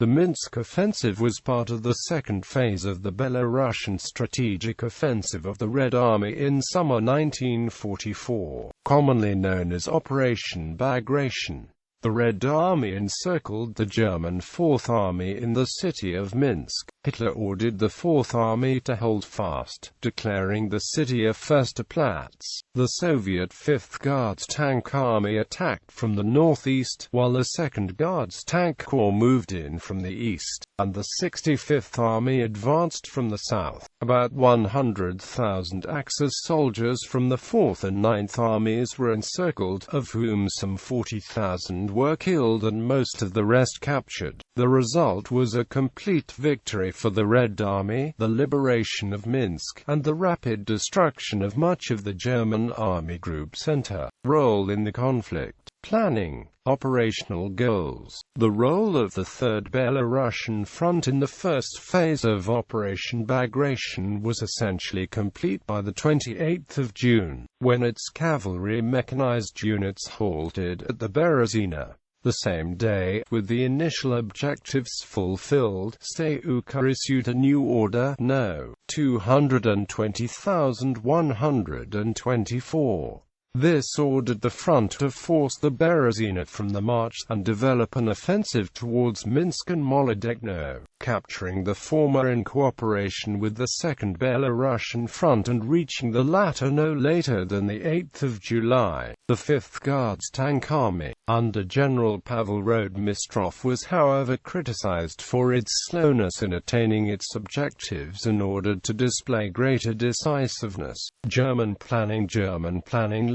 The Minsk Offensive was part of the second phase of the Belarusian Strategic Offensive of the Red Army in summer 1944, commonly known as Operation Bagration. The Red Army encircled the German Fourth Army in the city of Minsk. Hitler ordered the Fourth Army to hold fast, declaring the city a Fester Platz. The Soviet 5th Guards Tank Army attacked from the northeast, while the 2nd Guards Tank Corps moved in from the east, and the 65th Army advanced from the south. About 100,000 Axis soldiers from the 4th and 9th Armies were encircled, of whom some 40,000 were killed and most of the rest captured. The result was a complete victory for the Red Army, the liberation of Minsk, and the rapid destruction of much of the German Army Group Center. Role in the conflict. Planning. Operational goals. The role of the 3rd Belarusian Front in the first phase of Operation Bagration was essentially complete by the 28th of June, when its cavalry mechanized units halted at the Berezina. The same day, with the initial objectives fulfilled, sconosciuto New Order No. 220,124. This ordered the front to force the Berezina from the march, and develop an offensive towards Minsk and Molodechno, capturing the former in cooperation with the 2nd Belarusian Front and reaching the latter no later than the 8th of July. The 5th Guards Tank Army, under General Pavel Rodmistrov, was however criticized for its slowness in attaining its objectives and ordered to display greater decisiveness. German planning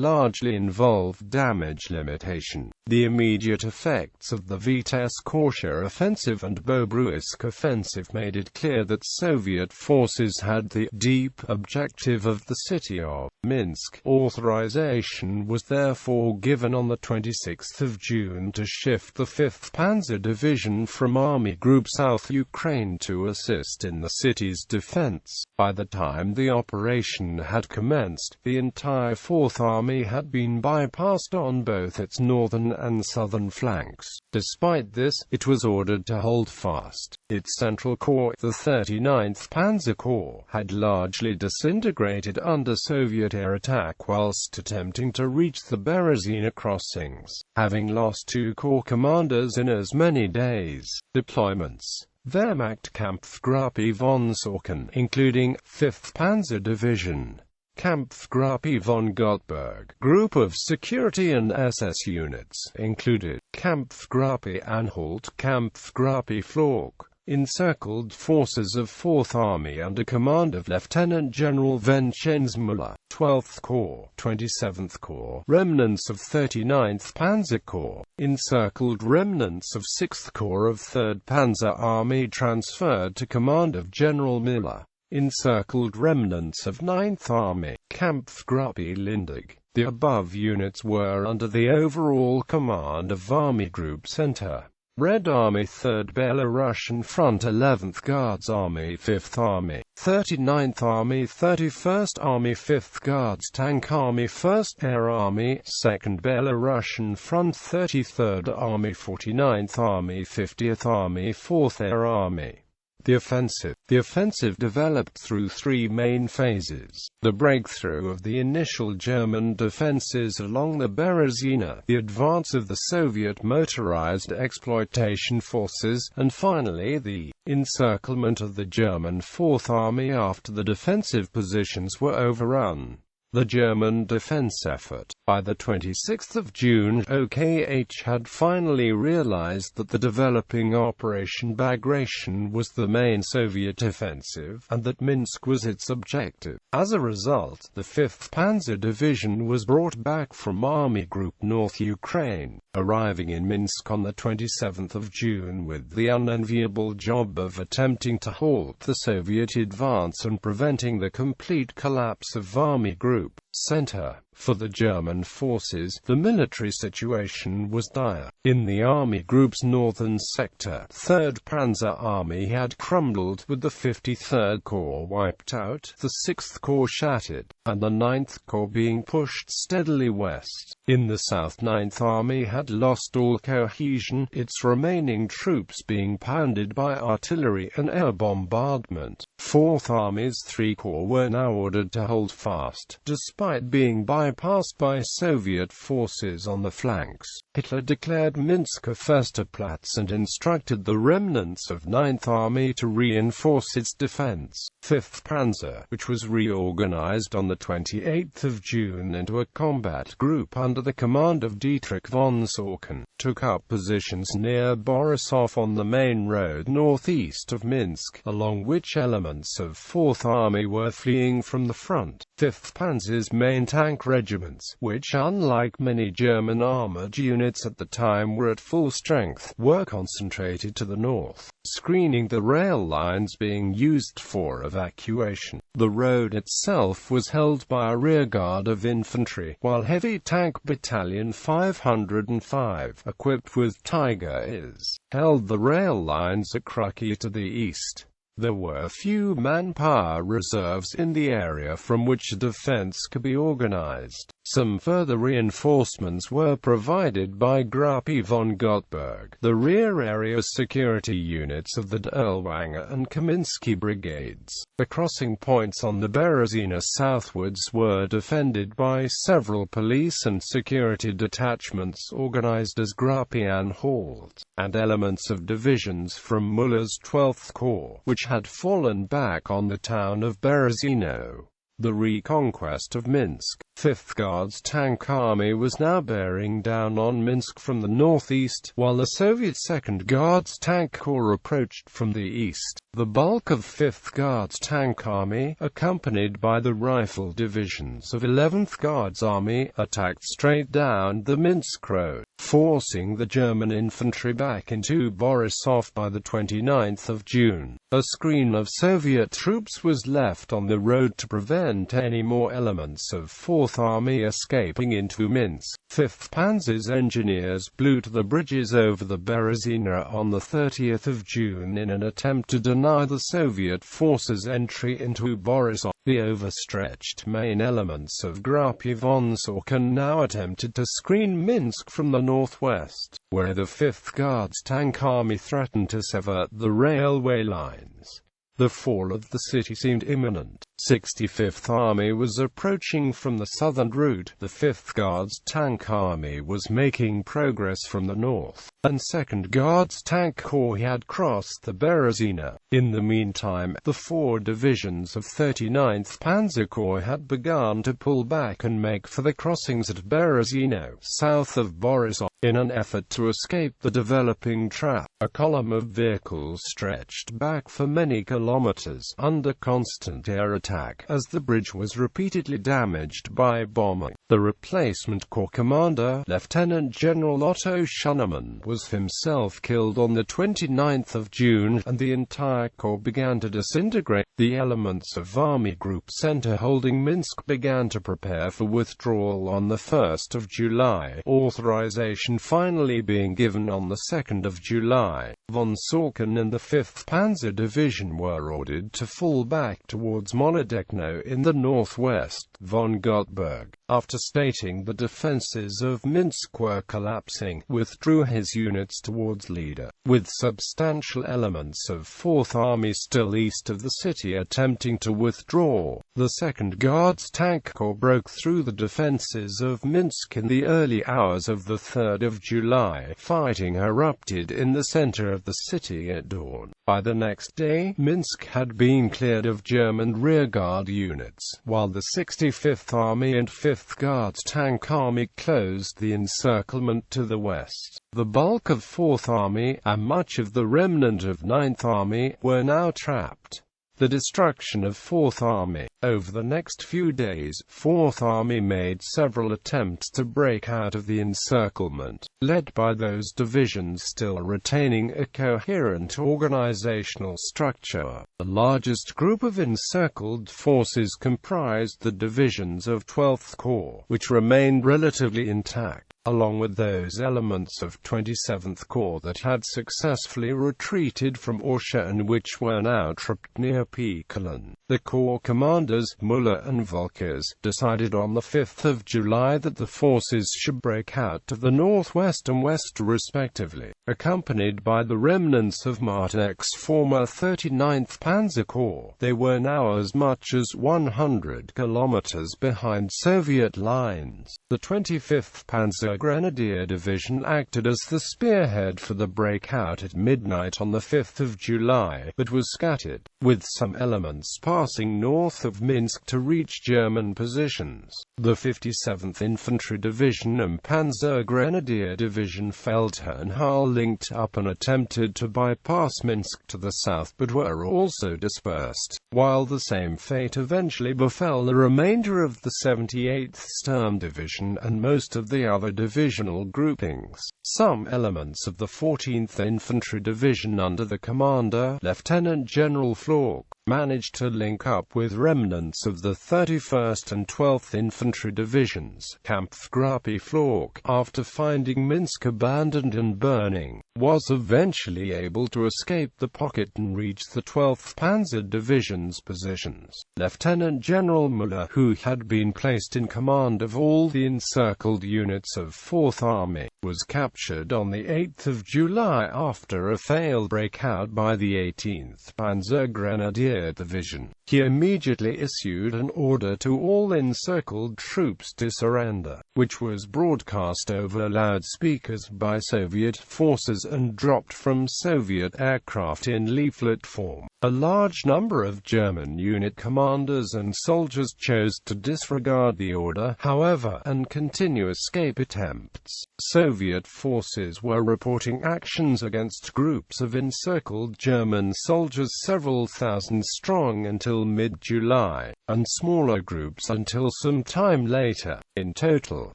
largely involved damage limitation. The immediate effects of the Vitebsk Offensive and Bobruisk Offensive made it clear that Soviet forces had the deep objective of the city of Minsk. Authorization was therefore given on the 26th of June to shift the 5th Panzer Division from Army Group South Ukraine to assist in the city's defense. By the time the operation had commenced, the entire 4th Army had been bypassed on both its northern and southern flanks. Despite this, it was ordered to hold fast. Its central corps, the 39th Panzer Corps, had largely disintegrated under Soviet air attack whilst attempting to reach the Berezina crossings, having lost 2 corps commanders in as many days. Deployments. Wehrmacht Kampfgruppe von Sorken, including 5th Panzer Division, Kampfgruppe von Goldberg. Group of security and SS units included Kampfgruppe Anhalt, Kampfgruppe Flork. Encircled forces of 4th Army under command of Lieutenant General Vincenz Müller, 12th Corps, 27th Corps, remnants of 39th Panzer Corps, encircled remnants of 6th Corps of 3rd Panzer Army transferred to command of General Müller, encircled remnants of 9th Army, Kampfgruppe Lindig. The above units were under the overall command of Army Group Center. Red Army 3rd Belarusian Front 11th Guards Army 5th Army, 39th Army 31st Army 5th Guards Tank Army 1st Air Army, 2nd Belarusian Front 33rd Army 49th Army 50th Army 4th Air Army. The offensive. The offensive developed through 3 main phases: the breakthrough of the initial German defenses along the Berezina, the advance of the Soviet motorized exploitation forces, and finally the encirclement of the German Fourth Army after the defensive positions were overrun. The German defense effort. By the 26th of June, OKH had finally realized that the developing Operation Bagration was the main Soviet offensive, and that Minsk was its objective. As a result, the 5th Panzer Division was brought back from Army Group North Ukraine, arriving in Minsk on the 27th of June with the unenviable job of attempting to halt the Soviet advance and preventing the complete collapse of Army Group Center. For the German forces, the military situation was dire. In the army group's northern sector, 3rd Panzer Army had crumbled, with the 53rd Corps wiped out, the 6th Corps shattered, and the 9th Corps being pushed steadily west. In the south, 9th Army had lost all cohesion, its remaining troops being pounded by artillery and air bombardment. 4th Army's 3 Corps were now ordered to hold fast, despite being bypassed by Soviet forces on the flanks. Hitler declared Minsk a Fester Platz and instructed the remnants of 9th Army to reinforce its defense. 5th Panzer, which was reorganized on the 28th of June into a combat group under the command of Dietrich von Sorcken, took up positions near Borisov on the main road northeast of Minsk, along which elements of 4th Army were fleeing from the front. 5th Panzer's main tank regiments, which unlike many German armored units at the time were at full strength, were concentrated to the north, screening the rail lines being used for evacuation. The road itself was held by a rearguard of infantry, while Heavy Tank Battalion 505, equipped with Tiger-IS, held the rail lines at Kruki to the east. There were few manpower reserves in the area from which a defense could be organized. Some further reinforcements were provided by Gruppe von Gottberg, the rear area security units of the Erlwanger and Kaminsky brigades. The crossing points on the Berezina southwards were defended by several police and security detachments organized as Gruppe Anhalt, and elements of divisions from Muller's 12th Corps, which had fallen back on the town of Berezino. The reconquest of Minsk. 5th Guards Tank Army was now bearing down on Minsk from the northeast, while the Soviet 2nd Guards Tank Corps approached from the east. The bulk of 5th Guards Tank Army, accompanied by the rifle divisions of 11th Guards Army, attacked straight down the Minsk road, forcing the German infantry back into Borisov by the 29th of June. A screen of Soviet troops was left on the road to prevent any more elements of 4th Army escaping into Minsk. 5th Panzer's engineers blew to the bridges over the Berezina on the 30th of June in an attempt to deny the Soviet forces entry into Borisov. The overstretched main elements of Gruppe von Sorcken now attempted to screen Minsk from the northwest, where the 5th Guards Tank Army threatened to sever the railway lines. The fall of the city seemed imminent. 65th Army was approaching from the southern route. The 5th Guards Tank Army was making progress from the north, and 2nd Guards Tank Corps had crossed the Berezina. In the meantime, the 4 divisions of 39th Panzer Corps had begun to pull back and make for the crossings at Berezino, south of Borisov, in an effort to escape the developing trap. A column of vehicles stretched back for many kilometers, under constant air attack, as the bridge was repeatedly damaged by bombing. The replacement corps commander, Lieutenant General Otto Schunnemann, was himself killed on the 29th of June, and the entire corps began to disintegrate. The elements of Army Group Center holding Minsk began to prepare for withdrawal on the 1st of July, authorization finally being given on the 2nd of July. Von Sorcken and the 5th Panzer Division were ordered to fall back towards Molodechno in the northwest. Von Gottberg, after stating the defenses of Minsk were collapsing, withdrew his units towards Lida, with substantial elements of 4th Army still east of the city attempting to withdraw. The 2nd Guards Tank Corps broke through the defenses of Minsk in the early hours of the 3rd of July. Fighting erupted in the center of the city at dawn. By the next day, Minsk had been cleared of German rearguard units, while the 65th Army and 5th Guards Tank Army closed the encirclement to the west. The bulk of 4th Army, and much of the remnant of 9th Army, were now trapped. The destruction of Fourth Army. Over the next few days, Fourth Army made several attempts to break out of the encirclement, led by those divisions still retaining a coherent organizational structure. The largest group of encircled forces comprised the divisions of 12th Corps, which remained relatively intact, along with those elements of 27th Corps that had successfully retreated from Orsha and which were now trapped near Pekalin. The Corps commanders, Muller and Volkers, decided on the 5th of July that the forces should break out to the northwest and west respectively, accompanied by the remnants of Martinek's former 39th Panzer Corps. They were now as much as 100 kilometers behind Soviet lines. The 25th Panzer Grenadier Division acted as the spearhead for the breakout at midnight on the 5th of July, but was scattered, with some elements passing north of Minsk to reach German positions. The 57th Infantry Division and Panzer Grenadier Division Feldherrn linked up and attempted to bypass Minsk to the south but were also dispersed, while the same fate eventually befell the remainder of the 78th Sturm Division and most of the other divisional groupings. Some elements of the 14th Infantry Division under the commander, Lieutenant General Flork, managed to link up with remnants of the 31st and 12th Infantry Divisions. Kampfgruppe Flork, after finding Minsk abandoned and burning, was eventually able to escape the pocket and reach the 12th Panzer Division's positions. Lieutenant General Müller, who had been placed in command of all the encircled units of 4th Army, was captured on the 8th of July after a failed breakout by the 18th Panzer Grenadier Division. He immediately issued an order to all encircled troops to surrender, which was broadcast over loudspeakers by Soviet forces and dropped from Soviet aircraft in leaflet form. A large number of German unit commanders and soldiers chose to disregard the order, however, and continue escape attempts. Soviet forces were reporting actions against groups of encircled German soldiers several thousand strong until mid-July, and smaller groups until some time later. In total,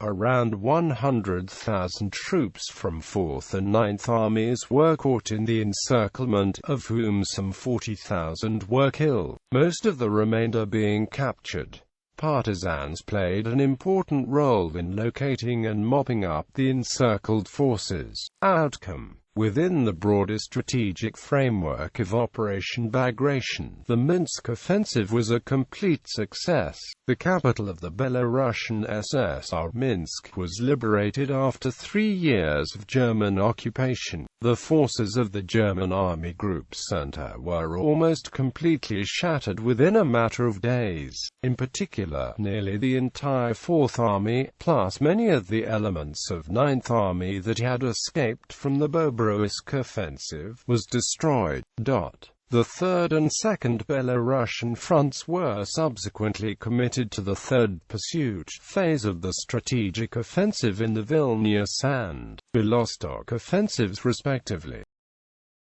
around 100,000 troops from 4th and 9th Armies were caught in the encirclement, of whom some 40,000 were killed, most of the remainder being captured. Partisans played an important role in locating and mopping up the encircled forces. Outcome: within the broader strategic framework of Operation Bagration, the Minsk Offensive was a complete success. The capital of the Belarusian SSR, Minsk, was liberated after 3 years of German occupation. The forces of the German Army Group Center were almost completely shattered within a matter of days. In particular, nearly the entire 4th Army, plus many of the elements of 9th Army that had escaped from the Belorussian Offensive, was destroyed. The 3rd and 2nd Belarusian fronts were subsequently committed to the 3rd pursuit phase of the strategic offensive in the Vilnius and Belostok offensives respectively.